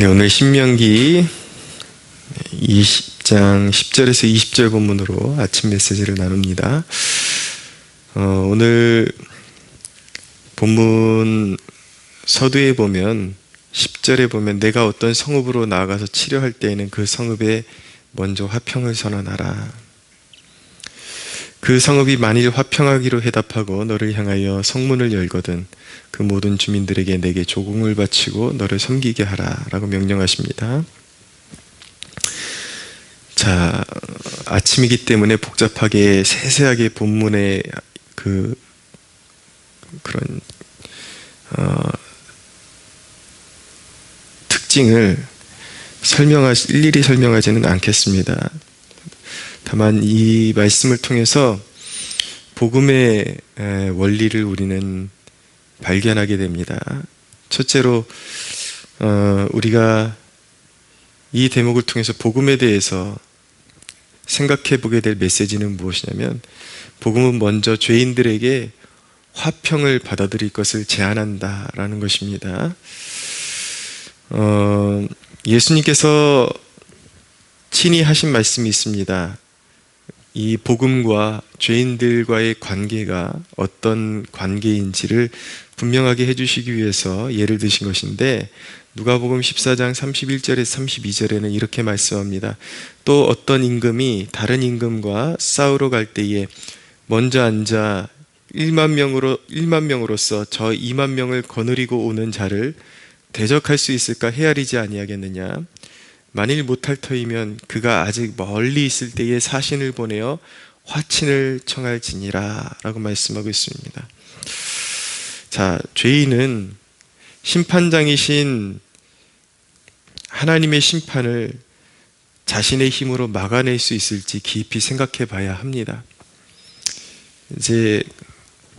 네, 오늘 신명기 20장 10절에서 20절 본문으로 아침 메시지를 나눕니다. 오늘 본문 서두에 보면 10절에 보면 내가 어떤 성읍으로 나아가서 치료할 때에는 그 성읍에 먼저 화평을 선언하라. 그 성읍이 만일 화평하기로 해답하고 너를 향하여 성문을 열거든 그 모든 주민들에게 내게 조공을 바치고 너를 섬기게 하라 라고 명령하십니다. 자, 아침이기 때문에 복잡하게 세세하게 본문의 그런 특징을 일일이 설명하지는 않겠습니다. 다만 이 말씀을 통해서 복음의 원리를 우리는 발견하게 됩니다. 첫째로 우리가 이 대목을 통해서 복음에 대해서 생각해 보게 될 메시지는 무엇이냐면, 복음은 먼저 죄인들에게 화평을 받아들일 것을 제안한다라는 것입니다. 예수님께서 친히 하신 말씀이 있습니다. 이 복음과 죄인들과의 관계가 어떤 관계인지를 분명하게 해주시기 위해서 예를 드신 것인데, 누가복음 14장 31절에서 32절에는 이렇게 말씀합니다. 또 어떤 임금이 다른 임금과 싸우러 갈 때에 먼저 앉아 1만 명으로서 저 2만 명을 거느리고 오는 자를 대적할 수 있을까 헤아리지 아니하겠느냐. 만일 못할 터이면 그가 아직 멀리 있을 때에 사신을 보내어 화친을 청할지니라 라고 말씀하고 있습니다. 자, 죄인은 심판장이신 하나님의 심판을 자신의 힘으로 막아낼 수 있을지 깊이 생각해 봐야 합니다. 이제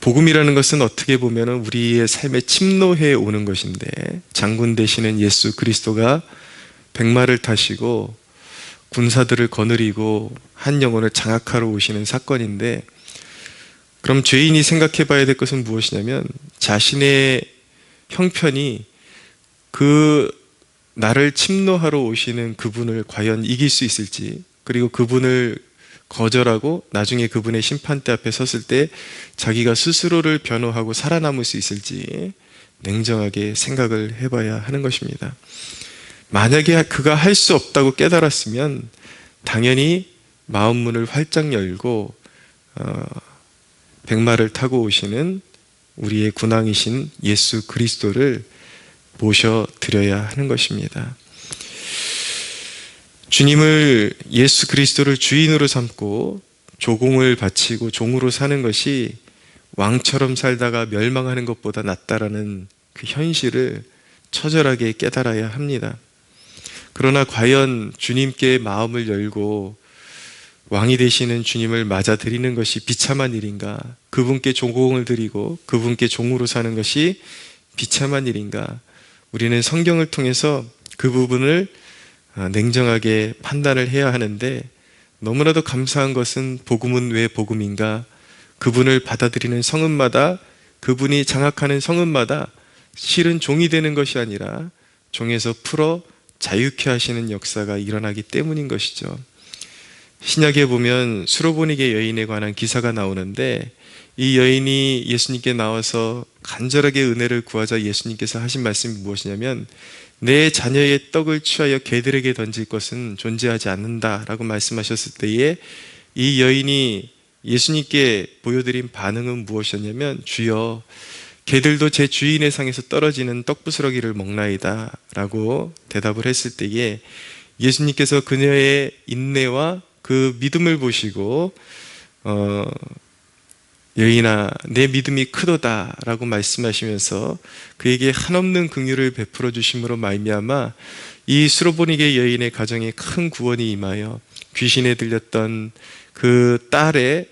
복음이라는 것은 어떻게 보면 우리의 삶에 침노해 오는 것인데, 장군 되시는 예수 그리스도가 백마를 타시고 군사들을 거느리고 한 영혼을 장악하러 오시는 사건인데, 그럼 죄인이 생각해 봐야 될 것은 무엇이냐면, 자신의 형편이 그 나를 침노하러 오시는 그분을 과연 이길 수 있을지, 그리고 그분을 거절하고 나중에 그분의 심판대 앞에 섰을 때 자기가 스스로를 변호하고 살아남을 수 있을지 냉정하게 생각을 해봐야 하는 것입니다. 만약에 그가 할 수 없다고 깨달았으면 당연히 마음문을 활짝 열고 백마를 타고 오시는 우리의 군왕이신 예수 그리스도를 모셔드려야 하는 것입니다. 주님을, 예수 그리스도를 주인으로 삼고 조공을 바치고 종으로 사는 것이 왕처럼 살다가 멸망하는 것보다 낫다라는 그 현실을 처절하게 깨달아야 합니다. 그러나 과연 주님께 마음을 열고 왕이 되시는 주님을 맞아들이는 것이 비참한 일인가? 그분께 조공을 드리고 그분께 종으로 사는 것이 비참한 일인가? 우리는 성경을 통해서 그 부분을 냉정하게 판단을 해야 하는데, 너무나도 감사한 것은 복음은 왜 복음인가? 그분을 받아들이는 성읍마다, 그분이 장악하는 성읍마다 실은 종이 되는 것이 아니라 종에서 풀어 자유케 하시는 역사가 일어나기 때문인 것이죠. 신약에 보면 수로보니게 여인에 관한 기사가 나오는데, 이 여인이 예수님께 나와서 간절하게 은혜를 구하자 예수님께서 하신 말씀이 무엇이냐면, 내 자녀의 떡을 취하여 개들에게 던질 것은 존재하지 않는다라고 말씀하셨을 때에 이 여인이 예수님께 보여드린 반응은 무엇이었냐면, 주여, 개들도 제 주인의 상에서 떨어지는 떡부스러기를 먹나이다 라고 대답을 했을 때에 예수님께서 그녀의 인내와 그 믿음을 보시고 여인아, 내 믿음이 크도다 라고 말씀하시면서 그에게 한없는 긍휼을 베풀어 주심으로 말미암아 이 수로보니게 여인의 가정에 큰 구원이 임하여 귀신에 들렸던 그 딸의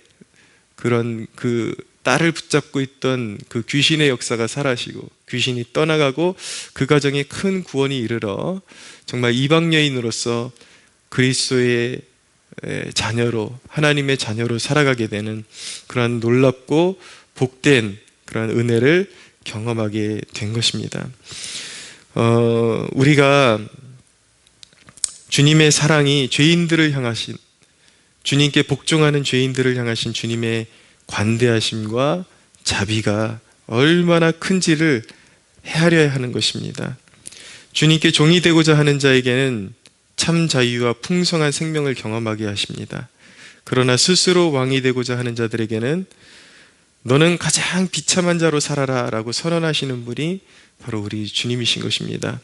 그 딸을 붙잡고 있던 그 귀신의 역사가 사라지고 귀신이 떠나가고 그 가정에 큰 구원이 이르러 정말 이방 여인으로서 그리스도의 자녀로, 하나님의 자녀로 살아가게 되는 그러한 놀랍고 복된 그러한 은혜를 경험하게 된 것입니다. 우리가 주님의 사랑이 죄인들을 향하신, 주님께 복종하는 죄인들을 향하신 주님의 관대하심과 자비가 얼마나 큰지를 헤아려야 하는 것입니다. 주님께 종이 되고자 하는 자에게는 참 자유와 풍성한 생명을 경험하게 하십니다. 그러나 스스로 왕이 되고자 하는 자들에게는 너는 가장 비참한 자로 살아라 라고 선언하시는 분이 바로 우리 주님이신 것입니다.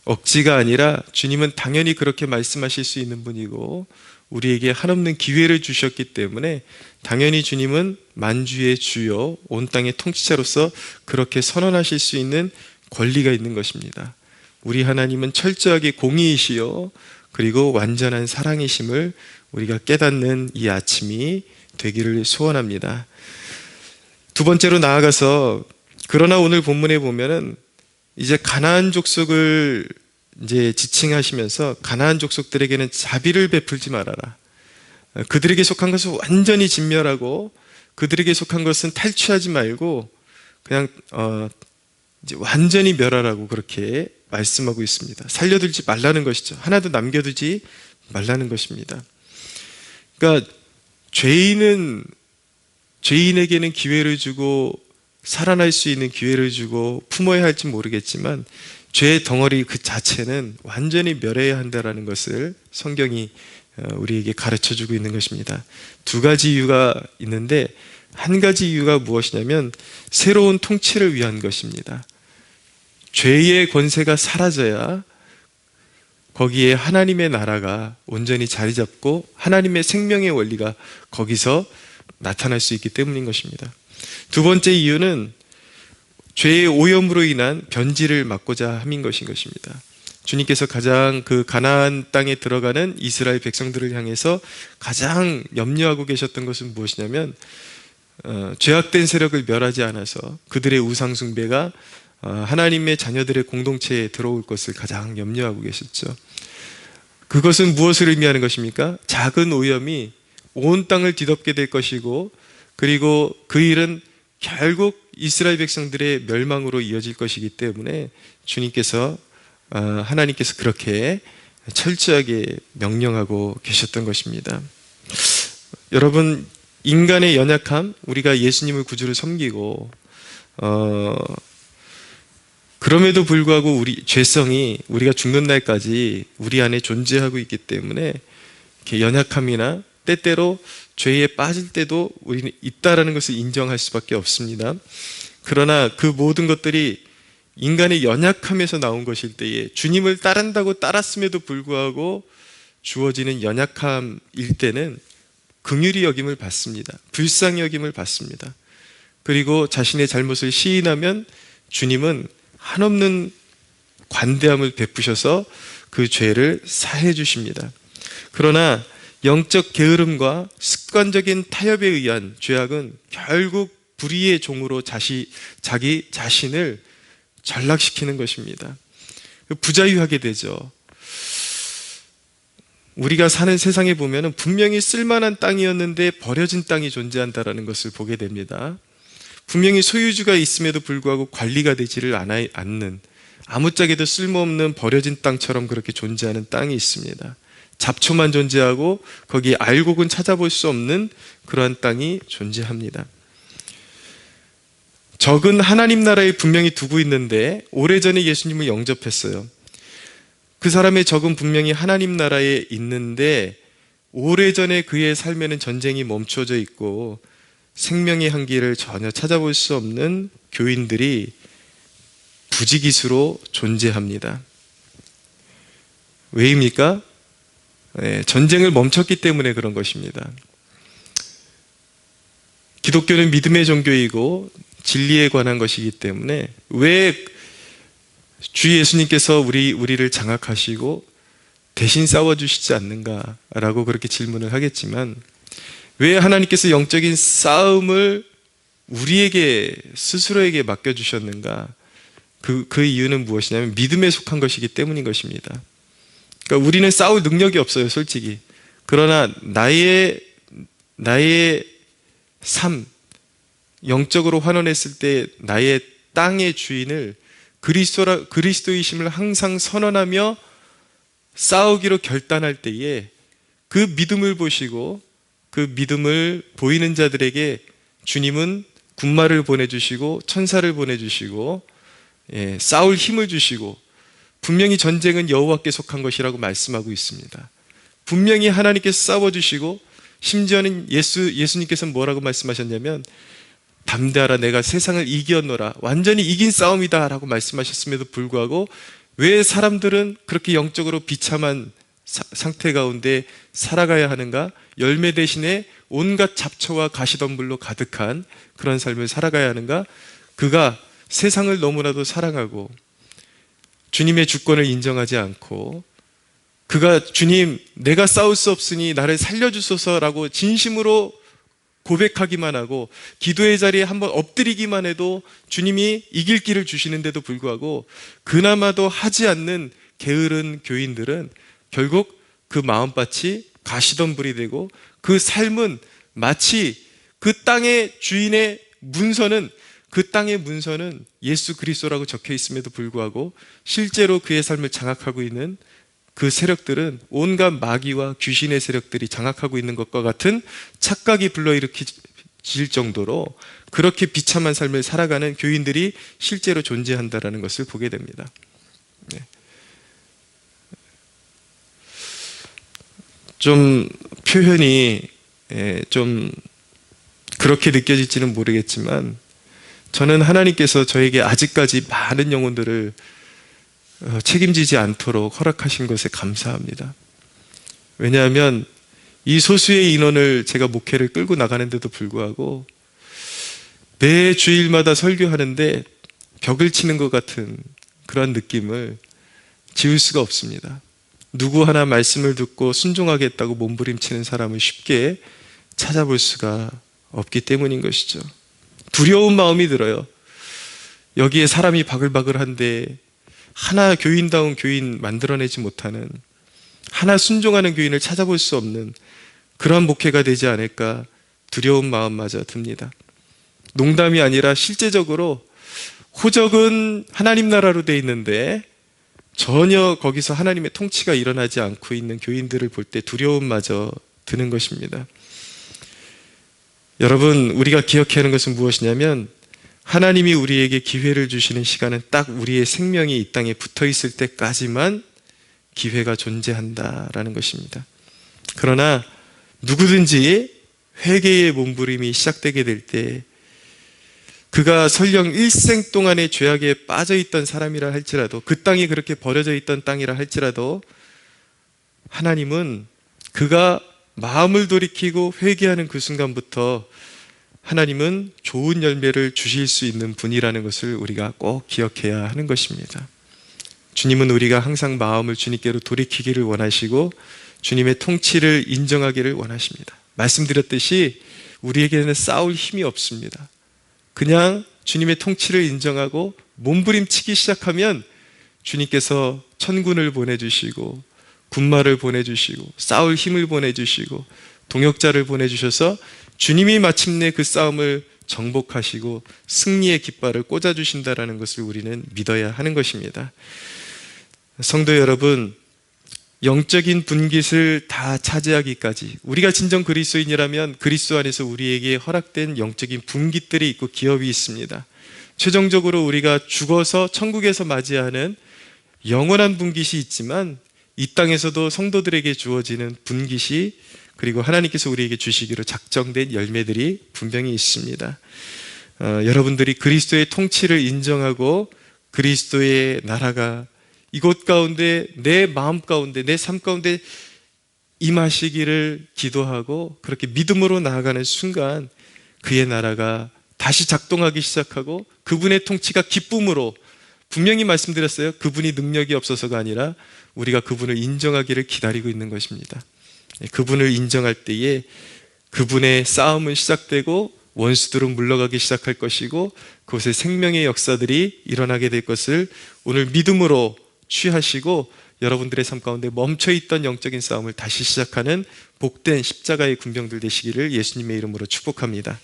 억지가 아니라 주님은 당연히 그렇게 말씀하실 수 있는 분이고 우리에게 한없는 기회를 주셨기 때문에 당연히 주님은 만주의 주요 온 땅의 통치자로서 그렇게 선언하실 수 있는 권리가 있는 것입니다. 우리 하나님은 철저하게 공의이시요 그리고 완전한 사랑이심을 우리가 깨닫는 이 아침이 되기를 소원합니다. 두 번째로 나아가서, 그러나 오늘 본문에 보면은 이제 가나안 족속을 이제 지칭하시면서 가나안 족속들에게는 자비를 베풀지 말아라. 그들에게 속한 것은 완전히 진멸하고 그들에게 속한 것은 탈취하지 말고 그냥 이제 완전히 멸하라고 그렇게 말씀하고 있습니다. 살려두지 말라는 것이죠. 하나도 남겨두지 말라는 것입니다. 그러니까 죄인에게는 기회를 주고 살아날 수 있는 기회를 주고 품어야 할지 모르겠지만 죄의 덩어리 그 자체는 완전히 멸해야 한다는 것을 성경이 우리에게 가르쳐주고 있는 것입니다. 두 가지 이유가 있는데, 한 가지 이유가 무엇이냐면 새로운 통치를 위한 것입니다. 죄의 권세가 사라져야 거기에 하나님의 나라가 온전히 자리 잡고 하나님의 생명의 원리가 거기서 나타날 수 있기 때문인 것입니다. 두 번째 이유는 죄의 오염으로 인한 변질을 막고자 함인 것인 것입니다. 주님께서 가장 그 가나안 땅에 들어가는 이스라엘 백성들을 향해서 가장 염려하고 계셨던 것은 무엇이냐면 죄악된 세력을 멸하지 않아서 그들의 우상 숭배가 하나님의 자녀들의 공동체에 들어올 것을 가장 염려하고 계셨죠. 그것은 무엇을 의미하는 것입니까? 작은 오염이 온 땅을 뒤덮게 될 것이고, 그리고 그 일은 결국 이스라엘 백성들의 멸망으로 이어질 것이기 때문에 주님께서 하나님께서 그렇게 철저하게 명령하고 계셨던 것입니다. 여러분, 인간의 연약함, 우리가 예수님을 구주로 섬기고 그럼에도 불구하고 우리 죄성이 우리가 죽는 날까지 우리 안에 존재하고 있기 때문에 이렇게 연약함이나 때때로 죄에 빠질 때도 우리는 있다라는 것을 인정할 수밖에 없습니다. 그러나 그 모든 것들이 인간의 연약함에서 나온 것일 때에 주님을 따른다고 따랐음에도 불구하고 주어지는 연약함일 때는 긍휼히 여김을 받습니다. 불쌍히 여김을 받습니다. 그리고 자신의 잘못을 시인하면 주님은 한없는 관대함을 베푸셔서 그 죄를 사해 주십니다. 그러나 영적 게으름과 습관적인 타협에 의한 죄악은 결국 불의의 종으로 자기 자신을 전락시키는 것입니다. 부자유하게 되죠. 우리가 사는 세상에 보면 분명히 쓸만한 땅이었는데 버려진 땅이 존재한다는 것을 보게 됩니다. 분명히 소유주가 있음에도 불구하고 관리가 되지를 않는, 아무짝에도 쓸모없는 버려진 땅처럼 그렇게 존재하는 땅이 있습니다. 잡초만 존재하고 거기에 알곡은 찾아볼 수 없는 그러한 땅이 존재합니다. 적은 하나님 나라에 분명히 두고 있는데 오래전에 예수님을 영접했어요. 그 사람의 적은 분명히 하나님 나라에 있는데 오래전에 그의 삶에는 전쟁이 멈춰져 있고 생명의 향기를 전혀 찾아볼 수 없는 교인들이 부지기수로 존재합니다. 왜입니까? 전쟁을 멈췄기 때문에 그런 것입니다. 기독교는 믿음의 종교이고 진리에 관한 것이기 때문에 왜 주 예수님께서 우리를 장악하시고 대신 싸워주시지 않는가라고 그렇게 질문을 하겠지만, 왜 하나님께서 영적인 싸움을 우리에게 스스로에게 맡겨주셨는가? 그 이유는 무엇이냐면 믿음에 속한 것이기 때문인 것입니다. 그러니까 우리는 싸울 능력이 없어요, 솔직히. 그러나 나의 삶, 영적으로 환원했을 때 나의 땅의 주인을 그리스도이심을 항상 선언하며 싸우기로 결단할 때에 그 믿음을 보시고 그 믿음을 보이는 자들에게 주님은 군마를 보내주시고 천사를 보내주시고 싸울 힘을 주시고 분명히 전쟁은 여호와께 속한 것이라고 말씀하고 있습니다. 분명히 하나님께서 싸워주시고 심지어는 예수님께서는 뭐라고 말씀하셨냐면 담대하라 내가 세상을 이겼노라 완전히 이긴 싸움이다 라고 말씀하셨음에도 불구하고 왜 사람들은 그렇게 영적으로 비참한 상태 가운데 살아가야 하는가? 열매 대신에 온갖 잡초와 가시덤불로 가득한 그런 삶을 살아가야 하는가? 그가 세상을 너무나도 사랑하고 주님의 주권을 인정하지 않고 그가 주님 내가 싸울 수 없으니 나를 살려주소서라고 진심으로 고백하기만 하고 기도의 자리에 한번 엎드리기만 해도 주님이 이길 길을 주시는데도 불구하고 그나마도 하지 않는 게으른 교인들은 결국 그 마음밭이 가시덤불이 되고 그 삶은 마치 그 땅의 주인의 문서는 그 땅의 문서는 예수 그리스도라고 적혀 있음에도 불구하고 실제로 그의 삶을 장악하고 있는 그 세력들은 온갖 마귀와 귀신의 세력들이 장악하고 있는 것과 같은 착각이 불러일으킬 정도로 그렇게 비참한 삶을 살아가는 교인들이 실제로 존재한다는 것을 보게 됩니다. 좀 표현이 좀 그렇게 느껴질지는 모르겠지만 저는 하나님께서 저에게 아직까지 많은 영혼들을 책임지지 않도록 허락하신 것에 감사합니다. 왜냐하면 이 소수의 인원을 제가 목회를 끌고 나가는데도 불구하고 매 주일마다 설교하는데 벽을 치는 것 같은 그런 느낌을 지울 수가 없습니다. 누구 하나 말씀을 듣고 순종하겠다고 몸부림치는 사람을 쉽게 찾아볼 수가 없기 때문인 것이죠. 두려운 마음이 들어요. 여기에 사람이 바글바글한데 하나 교인다운 교인 만들어내지 못하는 하나 순종하는 교인을 찾아볼 수 없는 그런 목회가 되지 않을까 두려운 마음마저 듭니다. 농담이 아니라 실제적으로 호적은 하나님 나라로 돼 있는데 전혀 거기서 하나님의 통치가 일어나지 않고 있는 교인들을 볼 때 두려움마저 드는 것입니다. 여러분, 우리가 기억해야 하는 것은 무엇이냐면 하나님이 우리에게 기회를 주시는 시간은 딱 우리의 생명이 이 땅에 붙어 있을 때까지만 기회가 존재한다라는 것입니다. 그러나 누구든지 회개의 몸부림이 시작되게 될 때 그가 설령 일생 동안의 죄악에 빠져있던 사람이라 할지라도 그 땅이 그렇게 버려져 있던 땅이라 할지라도 하나님은 그가 마음을 돌이키고 회개하는 그 순간부터 하나님은 좋은 열매를 주실 수 있는 분이라는 것을 우리가 꼭 기억해야 하는 것입니다. 주님은 우리가 항상 마음을 주님께로 돌이키기를 원하시고 주님의 통치를 인정하기를 원하십니다. 말씀드렸듯이 우리에게는 싸울 힘이 없습니다. 그냥 주님의 통치를 인정하고 몸부림치기 시작하면 주님께서 천군을 보내주시고 군마를 보내주시고 싸울 힘을 보내주시고 동역자를 보내주셔서 주님이 마침내 그 싸움을 정복하시고 승리의 깃발을 꽂아주신다는 것을 우리는 믿어야 하는 것입니다. 성도 여러분, 영적인 분깃을 다 차지하기까지 우리가 진정 그리스도인이라면 그리스도 안에서 우리에게 허락된 영적인 분깃들이 있고 기업이 있습니다. 최종적으로 우리가 죽어서 천국에서 맞이하는 영원한 분깃이 있지만 이 땅에서도 성도들에게 주어지는 분깃이 그리고 하나님께서 우리에게 주시기로 작정된 열매들이 분명히 있습니다. 여러분들이 그리스도의 통치를 인정하고 그리스도의 나라가 이곳 가운데 내 마음 가운데 내 삶 가운데 임하시기를 기도하고 그렇게 믿음으로 나아가는 순간 그의 나라가 다시 작동하기 시작하고 그분의 통치가 기쁨으로 분명히 말씀드렸어요. 그분이 능력이 없어서가 아니라 우리가 그분을 인정하기를 기다리고 있는 것입니다. 그분을 인정할 때에 그분의 싸움은 시작되고 원수들은 물러가기 시작할 것이고 그곳에 생명의 역사들이 일어나게 될 것을 오늘 믿음으로 취하시고 여러분들의 삶 가운데 멈춰있던 영적인 싸움을 다시 시작하는 복된 십자가의 군병들 되시기를 예수님의 이름으로 축복합니다.